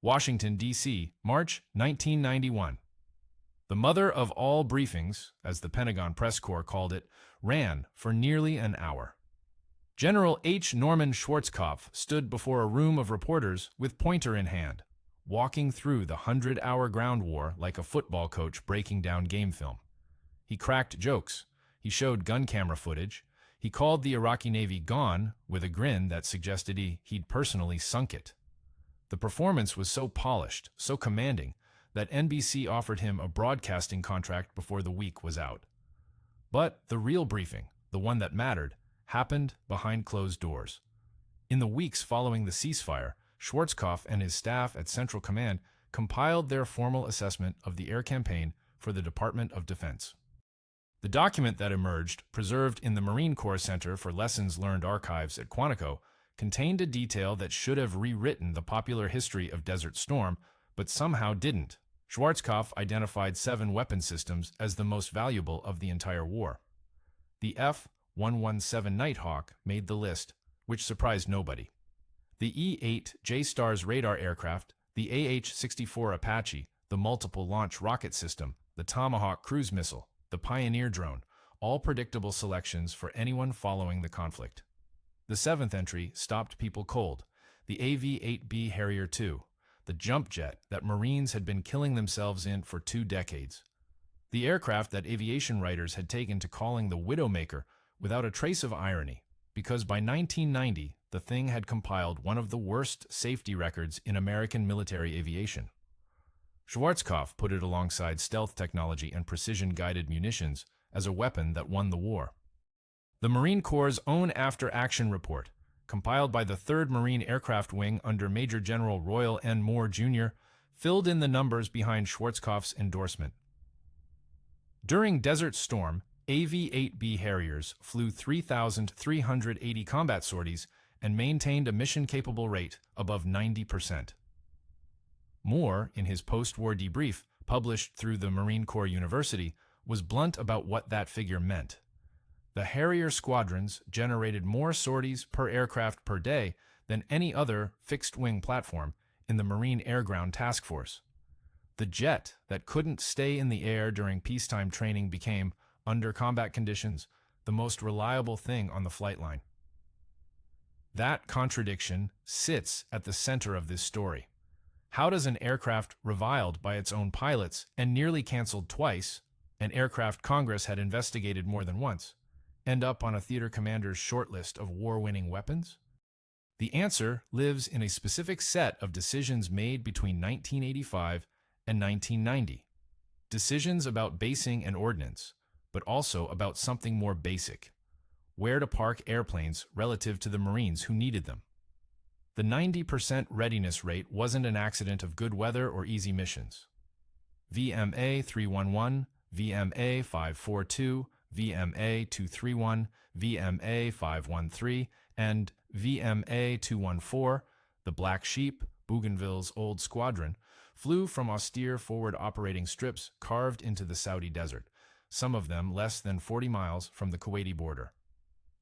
Washington, D.C., March 1991. The Mother of All Briefings, as the Pentagon press corps called it, ran for nearly an hour. General H. Norman Schwarzkopf stood before a room of reporters with pointer in hand, walking through the 100-hour ground war like a football coach breaking down game film. He cracked jokes. He showed gun camera footage. He called the Iraqi Navy gone with a grin that suggested he'd personally sunk it. The performance was so polished, so commanding, that NBC offered him a broadcasting contract before the week was out. But the real briefing, the one that mattered, happened behind closed doors. In the weeks following the ceasefire, Schwarzkopf and his staff at Central Command compiled their formal assessment of the air campaign for the Department of Defense. The document that emerged, preserved in the Marine Corps Center for Lessons Learned archives at Quantico, contained a detail that should have rewritten the popular history of Desert Storm, but somehow didn't. Schwarzkopf identified 7 weapon systems as the most valuable of the entire war. The F-117 Nighthawk made the list, which surprised nobody. The E-8 JSTARS radar aircraft, the AH-64 Apache, the multiple launch rocket system, the Tomahawk cruise missile, the Pioneer drone, all predictable selections for anyone following the conflict. The 7th entry stopped people cold, the AV-8B Harrier II, the jump jet that Marines had been killing themselves in for 2 decades. The aircraft that aviation writers had taken to calling the Widowmaker without a trace of irony, because by 1990, the thing had compiled one of the worst safety records in American military aviation. Schwarzkopf put it alongside stealth technology and precision-guided munitions as a weapon that won the war. The Marine Corps' own after-action report, compiled by the 3rd Marine Aircraft Wing under Major General Royal N. Moore, Jr., filled in the numbers behind Schwarzkopf's endorsement. During Desert Storm, AV-8B Harriers flew 3,380 combat sorties and maintained a mission-capable rate above 90%. Moore, in his post-war debrief, published through the Marine Corps University, was blunt about what that figure meant. The Harrier squadrons generated more sorties per aircraft per day than any other fixed-wing platform in the Marine Air Ground Task Force. The jet that couldn't stay in the air during peacetime training became, under combat conditions, the most reliable thing on the flight line. That contradiction sits at the center of this story. How does an aircraft reviled by its own pilots and nearly canceled twice, an aircraft Congress had investigated more than once, end up on a theater commander's short list of war-winning weapons? The answer lives in a specific set of decisions made between 1985 and 1990. Decisions about basing and ordnance, but also about something more basic: where to park airplanes relative to the Marines who needed them. The 90% readiness rate wasn't an accident of good weather or easy missions. VMA 311, VMA 542, VMA 231, VMA 513, and VMA 214, the Black Sheep, Bougainville's old squadron, flew from austere forward operating strips carved into the Saudi desert, some of them less than 40 miles from the Kuwaiti border.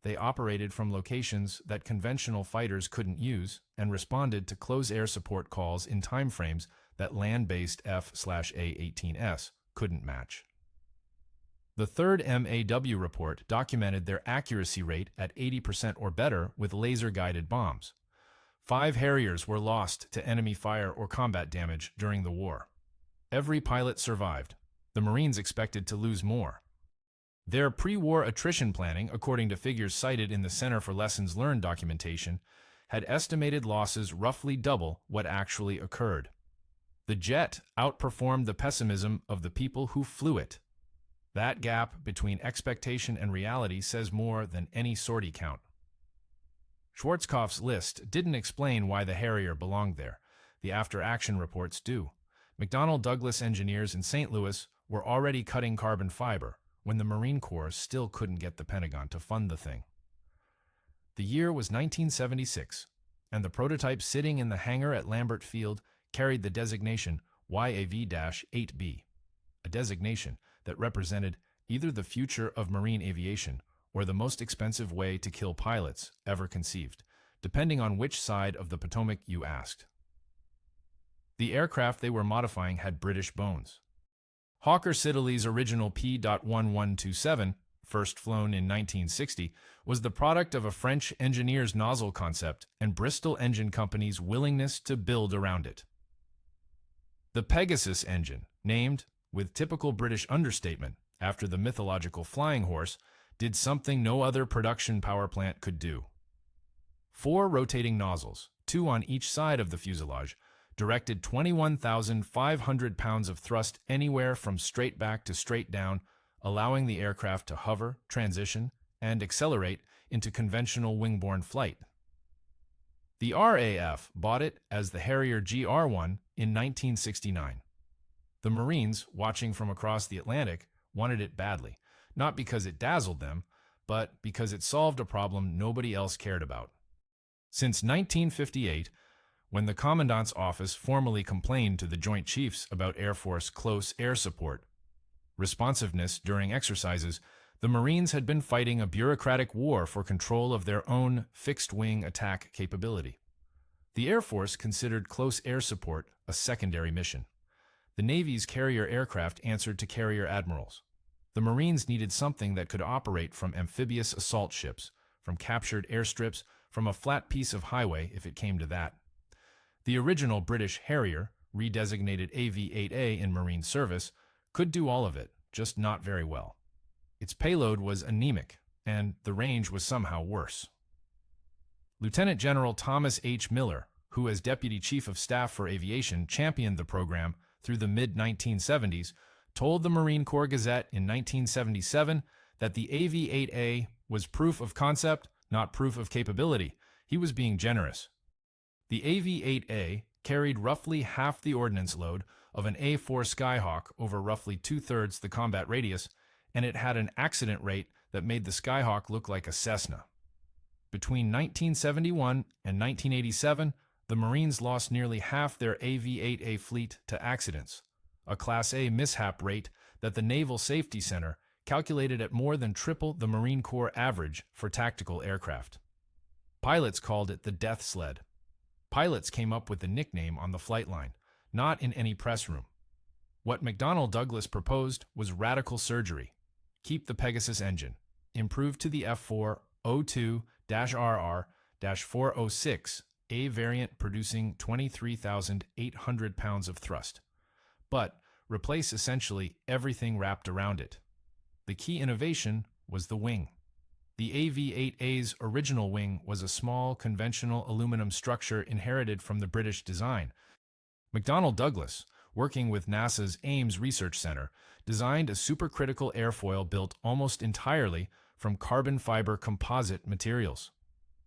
They operated from locations that conventional fighters couldn't use and responded to close air support calls in timeframes that land-based F/A-18S couldn't match. The 3rd MAW report documented their accuracy rate at 80% or better with laser-guided bombs. 5 Harriers were lost to enemy fire or combat damage during the war. Every pilot survived. The Marines expected to lose more. Their pre-war attrition planning, according to figures cited in the Center for Lessons Learned documentation, had estimated losses roughly double what actually occurred. The jet outperformed the pessimism of the people who flew it. That gap between expectation and reality says more than any sortie count. Schwarzkopf's list didn't explain why the Harrier belonged there. The after-action reports do. McDonnell Douglas engineers in St. Louis were already cutting carbon fiber when the Marine Corps still couldn't get the Pentagon to fund the thing. The year was 1976, and the prototype sitting in the hangar at Lambert Field carried the designation YAV-8B, a designation that represented either the future of marine aviation or the most expensive way to kill pilots ever conceived, depending on which side of the Potomac you asked. The aircraft they were modifying had British bones. Hawker Siddeley's original P.1127, first flown in 1960, was the product of a French engineer's nozzle concept and Bristol Engine Company's willingness to build around it. The Pegasus engine, named, with typical British understatement, after the mythological flying horse, did something no other production power plant could do. 4 rotating nozzles, 2 on each side of the fuselage, directed 21,500 pounds of thrust anywhere from straight back to straight down, allowing the aircraft to hover, transition, and accelerate into conventional wing-borne flight. The RAF bought it as the Harrier GR1 in 1969. The Marines, watching from across the Atlantic, wanted it badly, not because it dazzled them, but because it solved a problem nobody else cared about. Since 1958, when the Commandant's office formally complained to the Joint Chiefs about Air Force close air support, responsiveness during exercises, the Marines had been fighting a bureaucratic war for control of their own fixed-wing attack capability. The Air Force considered close air support a secondary mission. The Navy's carrier aircraft answered to carrier admirals. The Marines needed something that could operate from amphibious assault ships, from captured airstrips, from a flat piece of highway if it came to that. The original British Harrier, redesignated AV-8A in Marine service, could do all of it, just not very well. Its payload was anemic, and the range was somehow worse. Lieutenant General Thomas H. Miller, who as Deputy Chief of Staff for Aviation championed the program through the mid-1970s, told the Marine Corps Gazette in 1977 that the AV-8A was proof of concept, not proof of capability. He was being generous. The AV-8A carried roughly half the ordnance load of an A4 Skyhawk over roughly 2/3 the combat radius, and it had an accident rate that made the Skyhawk look like a Cessna. Between 1971 and 1987, the Marines lost nearly half their AV-8A fleet to accidents, a Class A mishap rate that the Naval Safety Center calculated at more than triple the Marine Corps average for tactical aircraft. Pilots called it the death sled. Pilots came up with the nickname on the flight line, not in any press room. What McDonnell Douglas proposed was radical surgery. Keep the Pegasus engine, improved to the F402-RR-406, A variant producing 23,800 pounds of thrust, but replace essentially everything wrapped around it. The key innovation was the wing. The AV-8A's original wing was a small, conventional aluminum structure inherited from the British design. McDonnell Douglas, working with NASA's Ames Research Center, designed a supercritical airfoil built almost entirely from carbon fiber composite materials.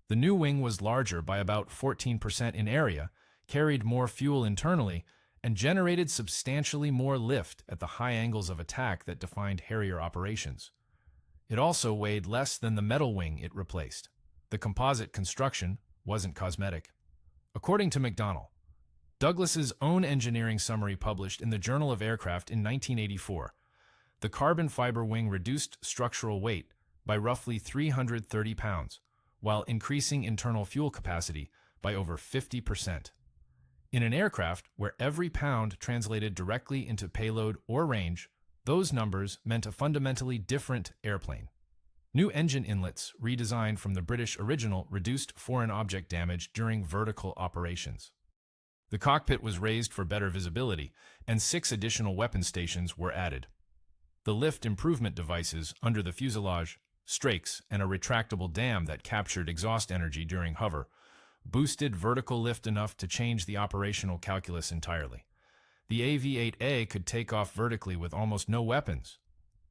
The new wing was larger by about 14% in area, carried more fuel internally, and generated substantially more lift at the high angles of attack that defined Harrier operations. It also weighed less than the metal wing it replaced. The composite construction wasn't cosmetic. According to McDonnell, Douglas's own engineering summary published in the Journal of Aircraft in 1984, the carbon fiber wing reduced structural weight by roughly 330 pounds, while increasing internal fuel capacity by over 50%. In an aircraft where every pound translated directly into payload or range, those numbers meant a fundamentally different airplane. New engine inlets, redesigned from the British original, reduced foreign object damage during vertical operations. The cockpit was raised for better visibility, and 6 additional weapon stations were added. The lift improvement devices under the fuselage, strakes, and a retractable dam that captured exhaust energy during hover boosted vertical lift enough to change the operational calculus entirely. The AV-8A could take off vertically with almost no weapons.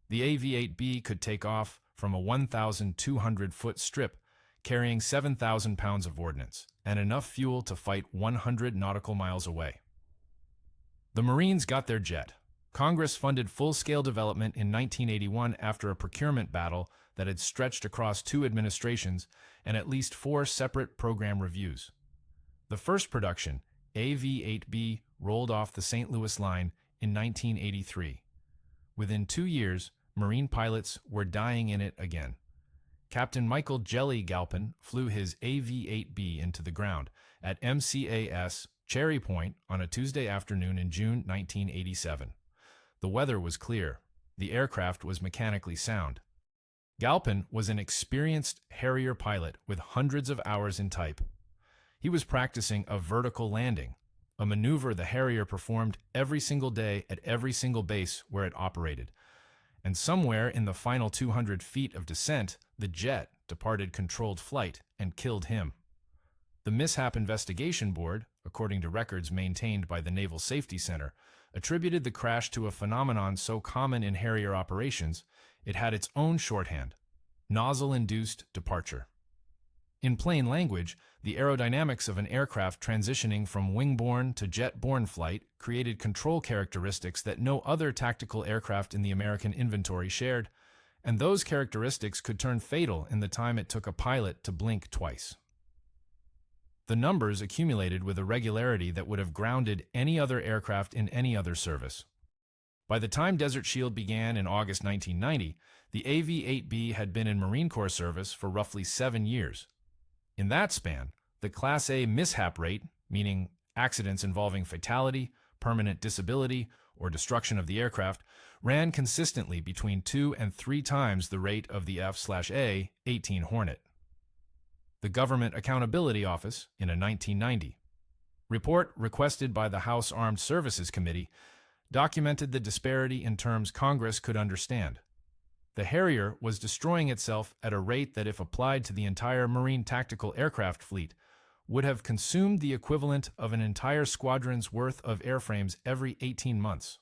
The AV-8B could take off from a 1,200-foot strip, carrying 7,000 pounds of ordnance, and enough fuel to fight 100 nautical miles away. The Marines got their jet. Congress funded full-scale development in 1981 after a procurement battle that had stretched across 2 administrations and at least 4 separate program reviews. The first production, AV-8B, rolled off the St. Louis line in 1983. Within 2 years, Marine pilots were dying in it again. Captain Michael "Jelly" Galpin flew his AV-8B into the ground at MCAS Cherry Point, on a Tuesday afternoon in June 1987. The weather was clear. The aircraft was mechanically sound. Galpin was an experienced Harrier pilot with hundreds of hours in type. He was practicing a vertical landing, a maneuver the Harrier performed every single day at every single base where it operated. And somewhere in the final 200 feet of descent, the jet departed controlled flight and killed him. The Mishap Investigation Board, according to records maintained by the Naval Safety Center, attributed the crash to a phenomenon so common in Harrier operations, it had its own shorthand: nozzle-induced departure. In plain language, the aerodynamics of an aircraft transitioning from wing-borne to jet-borne flight created control characteristics that no other tactical aircraft in the American inventory shared, and those characteristics could turn fatal in the time it took a pilot to blink twice. The numbers accumulated with a regularity that would have grounded any other aircraft in any other service. By the time Desert Shield began in August 1990, the AV-8B had been in Marine Corps service for roughly 7 years. In that span, the Class A mishap rate, meaning accidents involving fatality, permanent disability, or destruction of the aircraft, ran consistently between 2 and 3 times the rate of the F/A-18 Hornet. The Government Accountability Office, in a 1990 report requested by the House Armed Services Committee, documented the disparity in terms Congress could understand. The Harrier was destroying itself at a rate that, if applied to the entire Marine tactical aircraft fleet, would have consumed the equivalent of an entire squadron's worth of airframes every 18 months.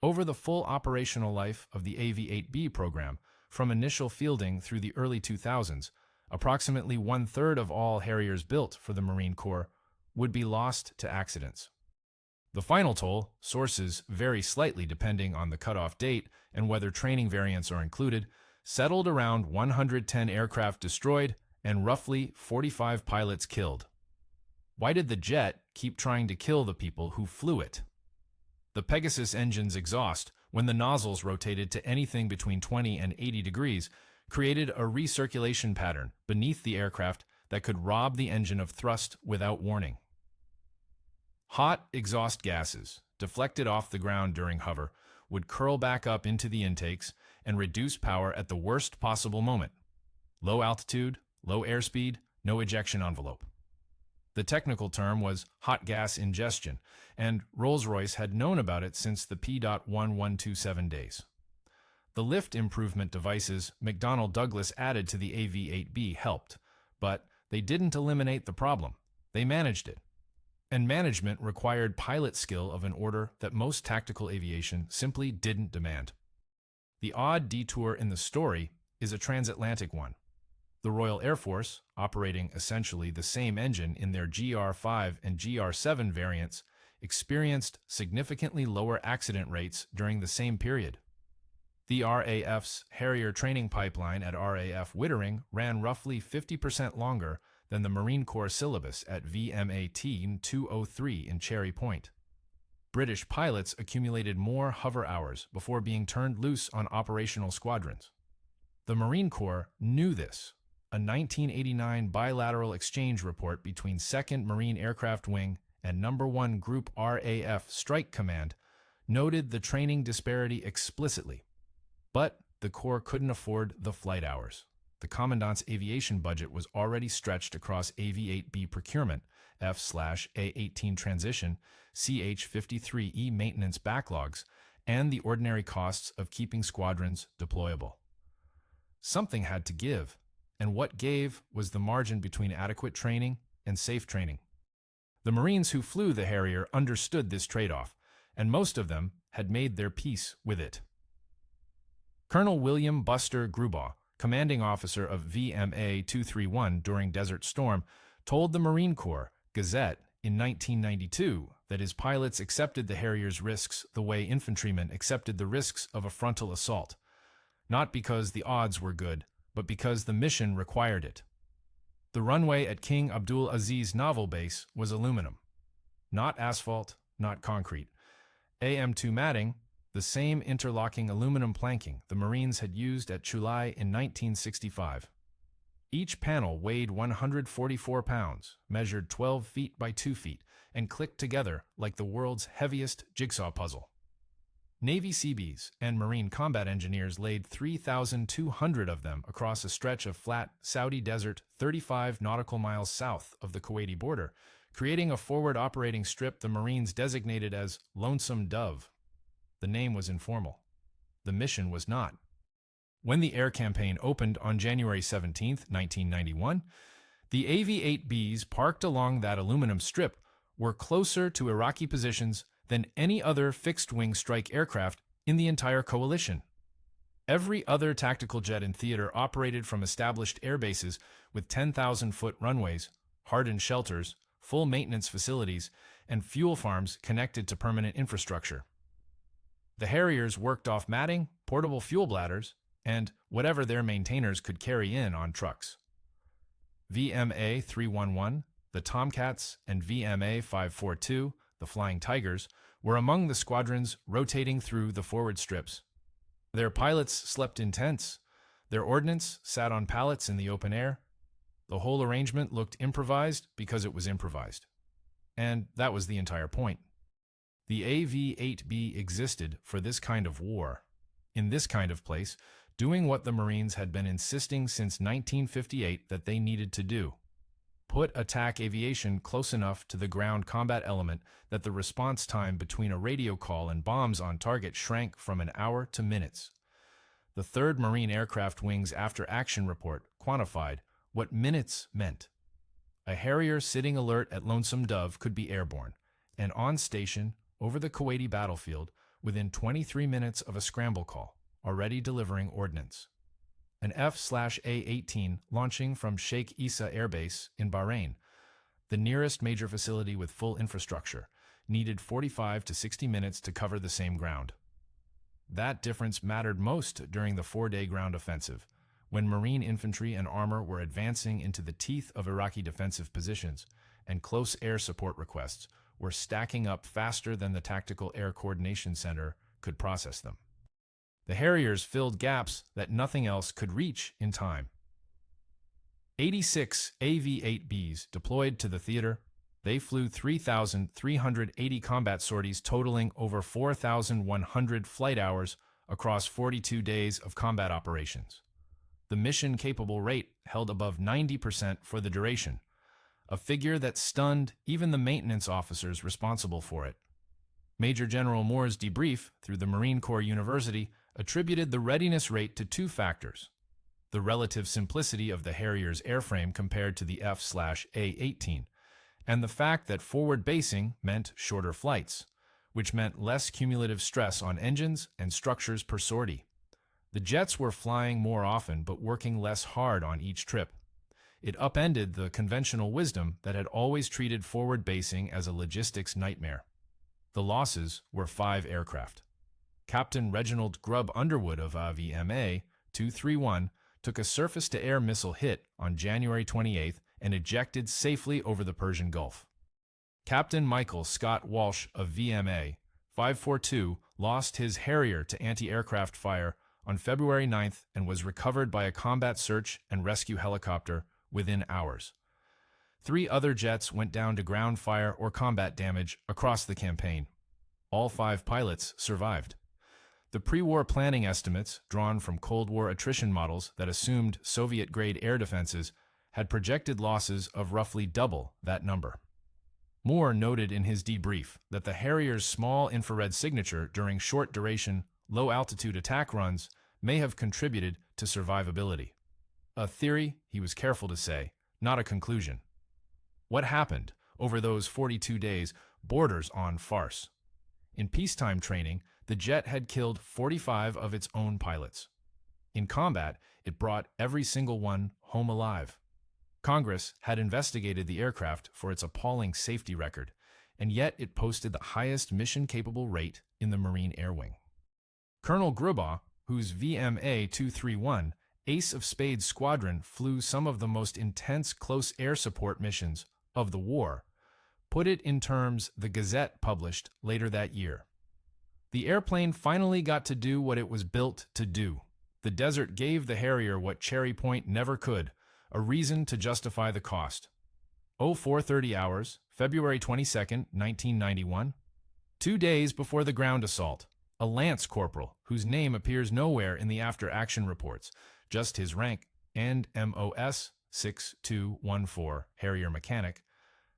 Over the full operational life of the AV-8B program, from initial fielding through the early 2000s, approximately 1/3 of all Harriers built for the Marine Corps would be lost to accidents. The final toll, sources vary slightly depending on the cutoff date and whether training variants are included, settled around 110 aircraft destroyed and roughly 45 pilots killed. Why did the jet keep trying to kill the people who flew it? The Pegasus engine's exhaust, when the nozzles rotated to anything between 20 and 80 degrees, created a recirculation pattern beneath the aircraft that could rob the engine of thrust without warning. Hot exhaust gases, deflected off the ground during hover, would curl back up into the intakes and reduce power at the worst possible moment. Low altitude, low airspeed, no ejection envelope. The technical term was hot gas ingestion, and Rolls-Royce had known about it since the P.1127 days. The lift improvement devices McDonnell Douglas added to the AV-8B helped, but they didn't eliminate the problem. They managed it. And management required pilot skill of an order that most tactical aviation simply didn't demand. The odd detour in the story is a transatlantic one. The Royal Air Force, operating essentially the same engine in their GR5 and GR7 variants, experienced significantly lower accident rates during the same period. The RAF's Harrier training pipeline at RAF Wittering ran roughly 50% longer than the Marine Corps syllabus at VM-18 203 in Cherry Point. British pilots accumulated more hover hours before being turned loose on operational squadrons. The Marine Corps knew this. A 1989 bilateral exchange report between 2nd Marine Aircraft Wing and No. 1 Group RAF Strike Command noted the training disparity explicitly. But the Corps couldn't afford the flight hours. The Commandant's aviation budget was already stretched across AV-8B procurement, F/A-18 transition, CH-53E maintenance backlogs, and the ordinary costs of keeping squadrons deployable. Something had to give, and what gave was the margin between adequate training and safe training. The Marines who flew the Harrier understood this trade-off, and most of them had made their peace with it. Colonel William Buster Grubaugh, commanding officer of VMA 231 during Desert Storm, told the Marine Corps Gazette in 1992 that his pilots accepted the Harrier's risks the way infantrymen accepted the risks of a frontal assault, not because the odds were good, but because the mission required it. The runway at King Abdul Aziz Naval Base was aluminum, not asphalt, not concrete. AM2 matting, the same interlocking aluminum planking the Marines had used at Chulai in 1965. Each panel weighed 144 pounds, measured 12 feet by 2 feet, and clicked together like the world's heaviest jigsaw puzzle. Navy Seabees and Marine combat engineers laid 3,200 of them across a stretch of flat Saudi desert 35 nautical miles south of the Kuwaiti border, creating a forward operating strip the Marines designated as Lonesome Dove. The name was informal. The mission was not. When the air campaign opened on January 17, 1991, the AV-8Bs parked along that aluminum strip were closer to Iraqi positions than any other fixed-wing strike aircraft in the entire coalition. Every other tactical jet in theater operated from established air bases with 10,000-foot runways, hardened shelters, full maintenance facilities, and fuel farms connected to permanent infrastructure. The Harriers worked off matting, portable fuel bladders, and whatever their maintainers could carry in on trucks. VMA 311, the Tomcats, and VMA 542, the Flying Tigers, were among the squadrons rotating through the forward strips. Their pilots slept in tents. Their ordnance sat on pallets in the open air. The whole arrangement looked improvised because it was improvised. And that was the entire point. The AV-8B existed for this kind of war, in this kind of place, doing what the Marines had been insisting since 1958 that they needed to do. Put attack aviation close enough to the ground combat element that the response time between a radio call and bombs on target shrank from an hour to minutes. The 3rd Marine Aircraft Wing's after-action report quantified what minutes meant. A Harrier sitting alert at Lonesome Dove could be airborne, and on station over the Kuwaiti battlefield within 23 minutes of a scramble call, already delivering ordnance. An F/A-18 launching from Sheikh Issa Air Base in Bahrain, the nearest major facility with full infrastructure, needed 45 to 60 minutes to cover the same ground. That difference mattered most during the 4-day ground offensive, when Marine infantry and armor were advancing into the teeth of Iraqi defensive positions, and close air support requests were stacking up faster than the Tactical Air Coordination Center could process them. The Harriers filled gaps that nothing else could reach in time. 86 AV-8Bs deployed to the theater. They flew 3,380 combat sorties totaling over 4,100 flight hours across 42 days of combat operations. The mission-capable rate held above 90% for the duration, a figure that stunned even the maintenance officers responsible for it. Major General Moore's debrief through the Marine Corps University attributed the readiness rate to 2 factors: the relative simplicity of the Harrier's airframe compared to the F/A-18, and the fact that forward basing meant shorter flights, which meant less cumulative stress on engines and structures per sortie. The jets were flying more often but working less hard on each trip. It upended the conventional wisdom that had always treated forward basing as a logistics nightmare. The losses were 5 aircraft. Captain Reginald Grubb Underwood of AVMA 231 took a surface-to-air missile hit on January 28th and ejected safely over the Persian Gulf. Captain Michael Scott Walsh of VMA 542 lost his Harrier to anti-aircraft fire on February 9th and was recovered by a combat search and rescue helicopter within hours. 3 other jets went down to ground fire or combat damage across the campaign. All 5 pilots survived. The pre-war planning estimates, drawn from Cold War attrition models that assumed Soviet-grade air defenses, had projected losses of roughly double that number. Moore noted in his debrief that the Harrier's small infrared signature during short-duration, low-altitude attack runs may have contributed to survivability. A theory, he was careful to say, not a conclusion. What happened over those 42 days borders on farce. In peacetime training, the jet had killed 45 of its own pilots. In combat, it brought every single one home alive. Congress had investigated the aircraft for its appalling safety record, and yet it posted the highest mission-capable rate in the Marine Air Wing. Colonel Grubaugh, whose VMA 231 Ace of Spades squadron flew some of the most intense close air support missions of the war, put it in terms the Gazette published later that year. The airplane finally got to do what it was built to do. The desert gave the Harrier what Cherry Point never could, a reason to justify the cost. 0430 hours, February 22, 1991. 2 days before the ground assault, a lance corporal, whose name appears nowhere in the after-action reports, just his rank, and MOS 6214 Harrier mechanic,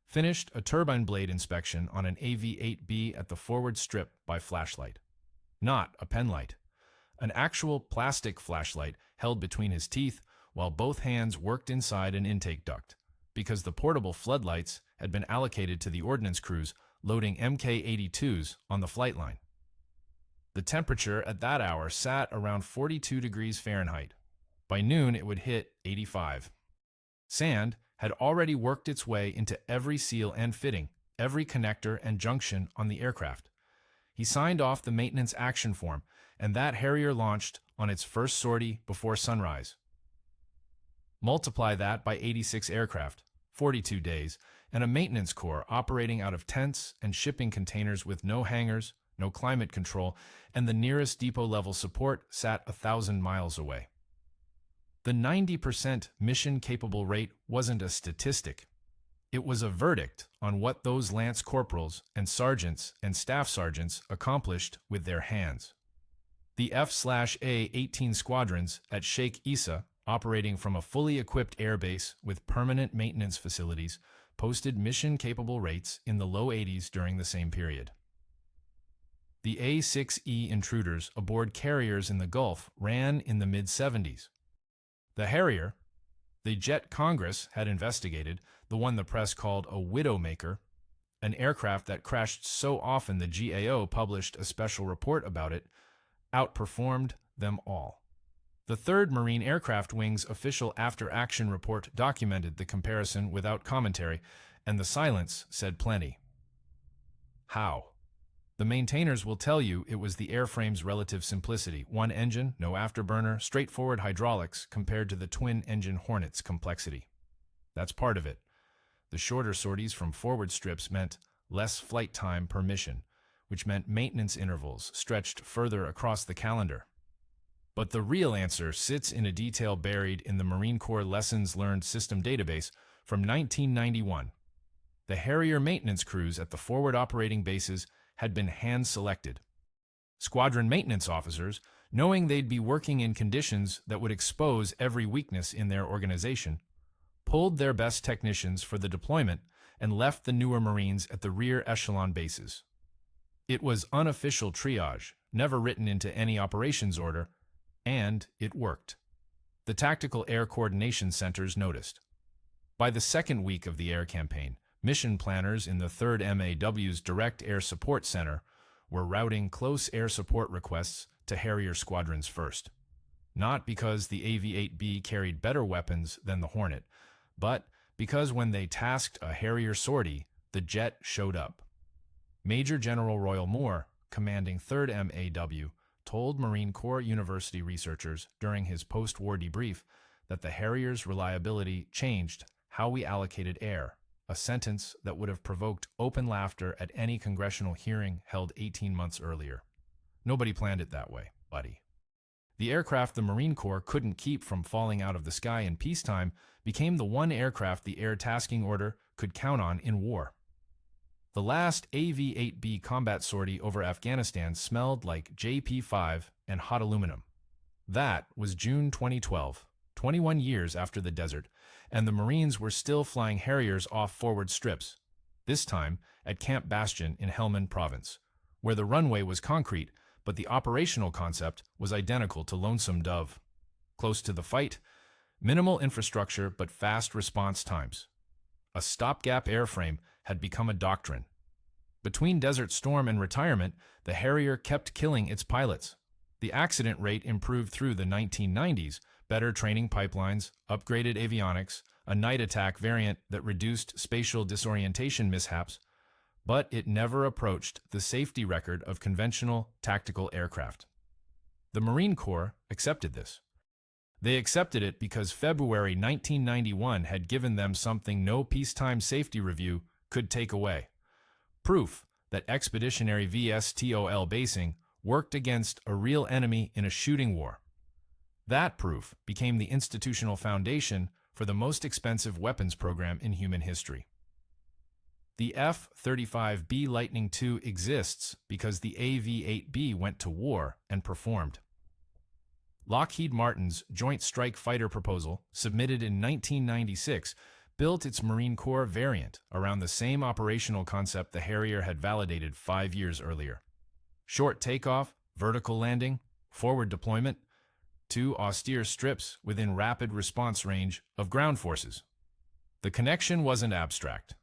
finished a turbine blade inspection on an AV-8B at the forward strip by flashlight. Not a penlight. An actual plastic flashlight held between his teeth while both hands worked inside an intake duct, because the portable floodlights had been allocated to the ordnance crews loading Mk-82s on the flight line. The temperature at that hour sat around 42 degrees Fahrenheit. By noon, it would hit 85. Sand had already worked its way into every seal and fitting, every connector and junction on the aircraft. He signed off the maintenance action form, and that Harrier launched on its first sortie before sunrise. Multiply that by 86 aircraft, 42 days, and a maintenance corps operating out of tents and shipping containers with no hangars, no climate control, and the nearest depot-level support sat 1,000 miles away. The 90% mission-capable rate wasn't a statistic. It was a verdict on what those lance corporals and sergeants and staff sergeants accomplished with their hands. The F/A-18 squadrons at Sheikh Issa, operating from a fully equipped airbase with permanent maintenance facilities, posted mission-capable rates in the low 80s during the same period. The A-6E intruders aboard carriers in the Gulf ran in the mid-70s. The Harrier, the jet Congress had investigated, the one the press called a widowmaker, an aircraft that crashed so often the GAO published a special report about it, outperformed them all. The 3rd Marine Aircraft Wing's official after-action report documented the comparison without commentary, and the silence said plenty. How? The maintainers will tell you it was the airframe's relative simplicity, one engine, no afterburner, straightforward hydraulics compared to the twin-engine Hornet's complexity. That's part of it. The shorter sorties from forward strips meant less flight time per mission, which meant maintenance intervals stretched further across the calendar. But the real answer sits in a detail buried in the Marine Corps Lessons Learned System database from 1991. The Harrier maintenance crews at the forward operating bases had been hand-selected. Squadron maintenance officers, knowing they'd be working in conditions that would expose every weakness in their organization, pulled their best technicians for the deployment and left the newer Marines at the rear echelon bases. It was unofficial triage, never written into any operations order, and it worked. The Tactical Air Coordination Centers noticed. By the second week of the air campaign, mission planners in the 3rd MAW's Direct Air Support Center were routing close air support requests to Harrier squadrons first. Not because the AV-8B carried better weapons than the Hornet, but because when they tasked a Harrier sortie, the jet showed up. Major General Royal Moore, commanding 3rd MAW, told Marine Corps University researchers during his post-war debrief that the Harrier's reliability changed how we allocated air, a sentence that would have provoked open laughter at any congressional hearing held 18 months earlier. Nobody planned it that way, buddy. The aircraft the Marine Corps couldn't keep from falling out of the sky in peacetime became the one aircraft the Air Tasking Order could count on in war. The last AV-8B combat sortie over Afghanistan smelled like JP-5 and hot aluminum. That was June 2012, 21 years after the desert, and the Marines were still flying Harriers off forward strips, this time at Camp Bastion in Helmand Province, where the runway was concrete, but the operational concept was identical to Lonesome Dove. Close to the fight, minimal infrastructure but fast response times. A stopgap airframe had become a doctrine. Between Desert Storm and retirement, the Harrier kept killing its pilots. The accident rate improved through the 1990s, better training pipelines, upgraded avionics, a night attack variant that reduced spatial disorientation mishaps, but it never approached the safety record of conventional tactical aircraft. The Marine Corps accepted this. They accepted it because February 1991 had given them something no peacetime safety review could take away. Proof that expeditionary VSTOL basing worked against a real enemy in a shooting war. That proof became the institutional foundation for the most expensive weapons program in human history. The F-35B Lightning II exists because the AV-8B went to war and performed. Lockheed Martin's Joint Strike Fighter proposal, submitted in 1996, built its Marine Corps variant around the same operational concept the Harrier had validated 5 years earlier. Short takeoff, vertical landing, forward deployment, 2 austere strips within rapid response range of ground forces. The connection wasn't abstract.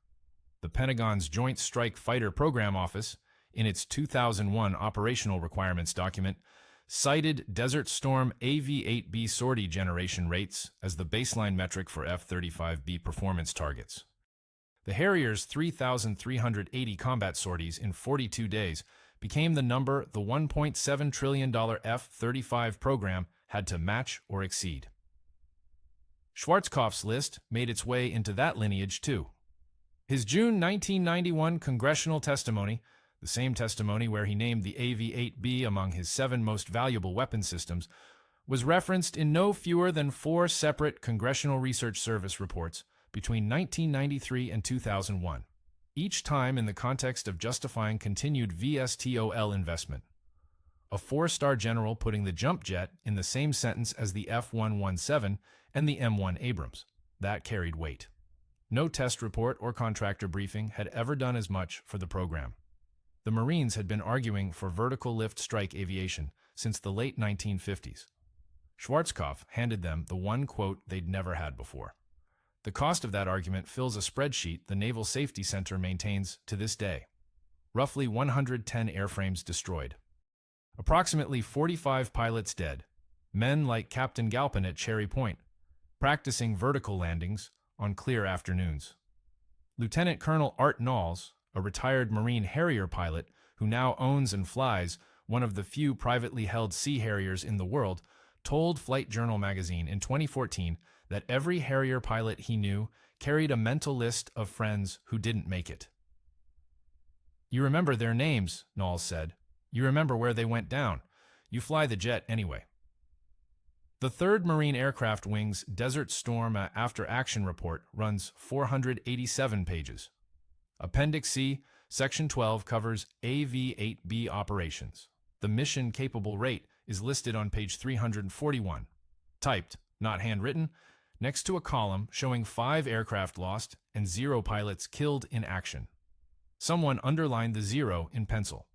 The Pentagon's Joint Strike Fighter Program Office, in its 2001 operational requirements document, cited Desert Storm AV-8B sortie generation rates as the baseline metric for F-35B performance targets. The Harrier's 3,380 combat sorties in 42 days became the number the $1.7 trillion F-35 program had to match or exceed. Schwarzkopf's list made its way into that lineage too. His June 1991 congressional testimony, the same testimony where he named the AV-8B among his 7 most valuable weapon systems, was referenced in no fewer than 4 separate Congressional Research Service reports between 1993 and 2001, each time in the context of justifying continued VSTOL investment. A 4-star general putting the jump jet in the same sentence as the F-117 and the M1 Abrams. That carried weight. No test report or contractor briefing had ever done as much for the program. The Marines had been arguing for vertical lift strike aviation since the late 1950s. Schwarzkopf handed them the one quote they'd never had before. The cost of that argument fills a spreadsheet the Naval Safety Center maintains to this day. Roughly 110 airframes destroyed. Approximately 45 pilots dead, men like Captain Galpin at Cherry Point, practicing vertical landings on clear afternoons. Lieutenant Colonel Art Knowles, a retired Marine Harrier pilot who now owns and flies one of the few privately held Sea Harriers in the world, told Flight Journal magazine in 2014 that every Harrier pilot he knew carried a mental list of friends who didn't make it. "You remember their names," Knowles said. "You remember where they went down. You fly the jet anyway." The 3rd Marine Aircraft Wing's Desert Storm After Action Report runs 487 pages. Appendix C, Section 12 covers AV-8B operations. The mission-capable rate is listed on page 341, typed, not handwritten, next to a column showing 5 aircraft lost and 0 pilots killed in action. Someone underlined the 0 in pencil.